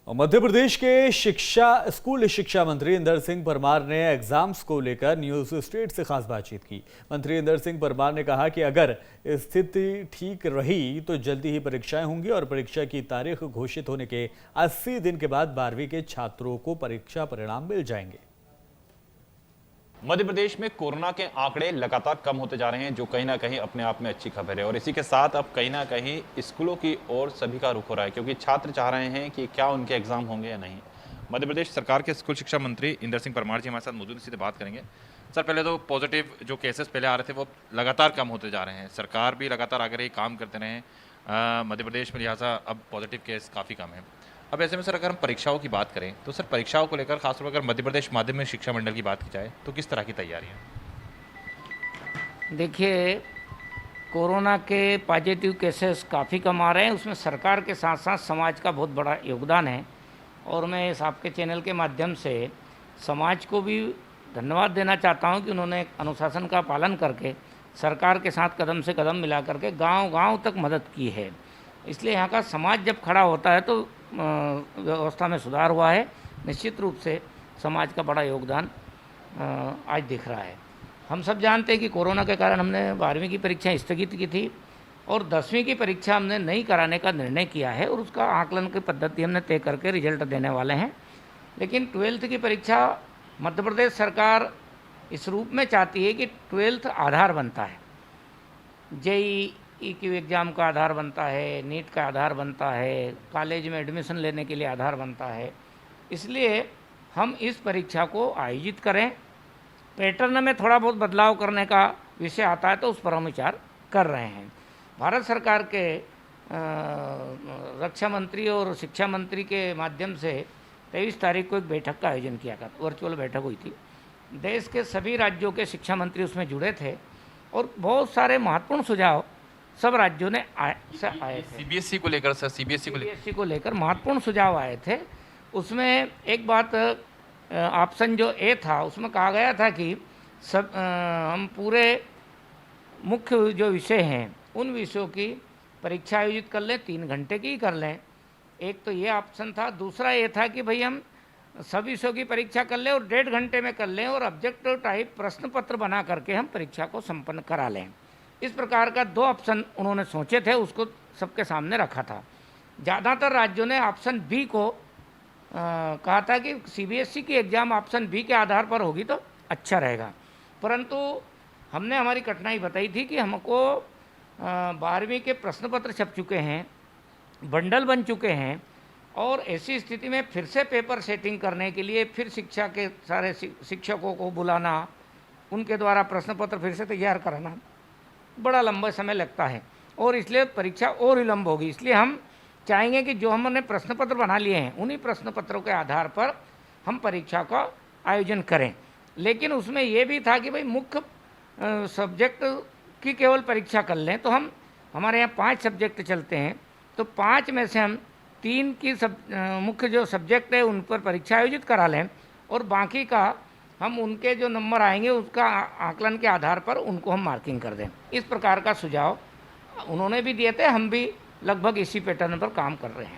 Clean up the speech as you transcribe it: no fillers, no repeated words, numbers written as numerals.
मध्य प्रदेश के स्कूल शिक्षा मंत्री इंदर सिंह परमार ने एग्जाम्स को लेकर न्यूज स्टेट से खास बातचीत की। मंत्री इंदर सिंह परमार ने कहा कि अगर स्थिति ठीक रही तो जल्दी ही परीक्षाएं होंगी और परीक्षा की तारीख घोषित होने के 80 दिन के बाद 12वीं के छात्रों को परीक्षा परिणाम मिल जाएंगे। मध्य प्रदेश में कोरोना के आंकड़े लगातार कम होते जा रहे हैं, जो कहीं ना कहीं अपने आप में अच्छी खबर है। और इसी के साथ अब कहीं ना कहीं स्कूलों की ओर सभी का रुख हो रहा है, क्योंकि छात्र चाह रहे हैं कि क्या उनके एग्जाम होंगे या नहीं। मध्य प्रदेश सरकार के स्कूल शिक्षा मंत्री इंदर सिंह परमार जी हमारे साथ मौजूद, इसी से बात करेंगे। सर, पहले तो पॉजिटिव जो केसेस पहले आ रहे थे वो लगातार कम होते जा रहे हैं, सरकार भी लगातार आगे रही, काम करते रहे मध्य प्रदेश में, लिहाजा अब पॉजिटिव केस काफ़ी कम है। अब ऐसे में सर, अगर हम परीक्षाओं की बात करें तो सर, परीक्षाओं को लेकर खासतौर पर अगर मध्य प्रदेश माध्यमिक शिक्षा मंडल की बात की जाए तो किस तरह की तैयारियां? देखिए, कोरोना के पॉजिटिव केसेस काफ़ी कम आ रहे हैं, उसमें सरकार के साथ साथ समाज का बहुत बड़ा योगदान है। और मैं इस आपके चैनल के माध्यम से समाज को भी धन्यवाद देना चाहता हूं कि उन्होंने अनुशासन का पालन करके सरकार के साथ कदम से कदम मिला करके गांव-गांव तक मदद की है। इसलिए यहाँ का समाज जब खड़ा होता है तो व्यवस्था में सुधार हुआ है। निश्चित रूप से समाज का बड़ा योगदान आज दिख रहा है। हम सब जानते हैं कि कोरोना के कारण हमने 12वीं की परीक्षा स्थगित की थी और 10वीं की परीक्षा हमने नहीं कराने का निर्णय किया है और उसका आकलन की पद्धति हमने तय करके रिजल्ट देने वाले हैं। लेकिन 12th की परीक्षा मध्य प्रदेश सरकार इस रूप में चाहती है कि 12th आधार बनता है, जेईई की एग्ज़ाम का आधार बनता है, नीट का आधार बनता है, कॉलेज में एडमिशन लेने के लिए आधार बनता है। इसलिए हम इस परीक्षा को आयोजित करें। पैटर्न में थोड़ा बहुत बदलाव करने का विषय आता है तो उस पर हम विचार कर रहे हैं। भारत सरकार के रक्षा मंत्री और शिक्षा मंत्री के माध्यम से 23 तारीख को एक बैठक का आयोजन किया गया, वर्चुअल बैठक हुई थी। देश के सभी राज्यों के शिक्षा मंत्री उसमें जुड़े थे और बहुत सारे महत्वपूर्ण सुझाव सब राज्यों ने आए थे। सीबीएसई को लेकर सर, सीबीएसई को लेकर महत्वपूर्ण सुझाव आए थे। उसमें एक बात, ऑप्शन जो ए था उसमें कहा गया था कि हम पूरे मुख्य जो विषय हैं उन विषयों की परीक्षा आयोजित कर लें, 3 घंटे की ही कर लें। एक तो ये ऑप्शन था। दूसरा ये था कि भाई हम सभी विषयों की परीक्षा कर लें और 1.5 घंटे में कर लें और ऑब्जेक्टिव टाइप प्रश्न पत्र बना करके हम परीक्षा को संपन्न करा लें। इस प्रकार का 2 ऑप्शन उन्होंने सोचे थे, उसको सबके सामने रखा था। ज़्यादातर राज्यों ने ऑप्शन बी को कहा था कि सीबीएसई की एग्ज़ाम ऑप्शन बी के आधार पर होगी तो अच्छा रहेगा। परंतु हमने हमारी कठिनाई बताई थी कि हमको 12वीं के प्रश्न पत्र छप चुके हैं, बंडल बन चुके हैं और ऐसी स्थिति में फिर से पेपर सेटिंग करने के लिए फिर शिक्षा के सारे शिक्षकों को बुलाना, उनके द्वारा प्रश्न पत्र फिर से तैयार कराना बड़ा लंबा समय लगता है और इसलिए परीक्षा और विलम्ब होगी। इसलिए हम चाहेंगे कि जो हमने प्रश्न पत्र बना लिए हैं उन्हीं प्रश्न पत्रों के आधार पर हम परीक्षा का आयोजन करें। लेकिन उसमें यह भी था कि भाई मुख्य सब्जेक्ट की केवल परीक्षा कर लें। तो हम हमारे यहाँ 5 सब्जेक्ट चलते हैं, तो 5 में से हम 3 की मुख्य जो सब्जेक्ट है उन पर परीक्षा आयोजित करा लें और बाकी का हम उनके जो नंबर आएंगे उसका आकलन के आधार पर उनको हम मार्किंग कर दें। इस प्रकार का सुझाव उन्होंने भी दिए थे, हम भी लगभग इसी पैटर्न पर काम कर रहे हैं।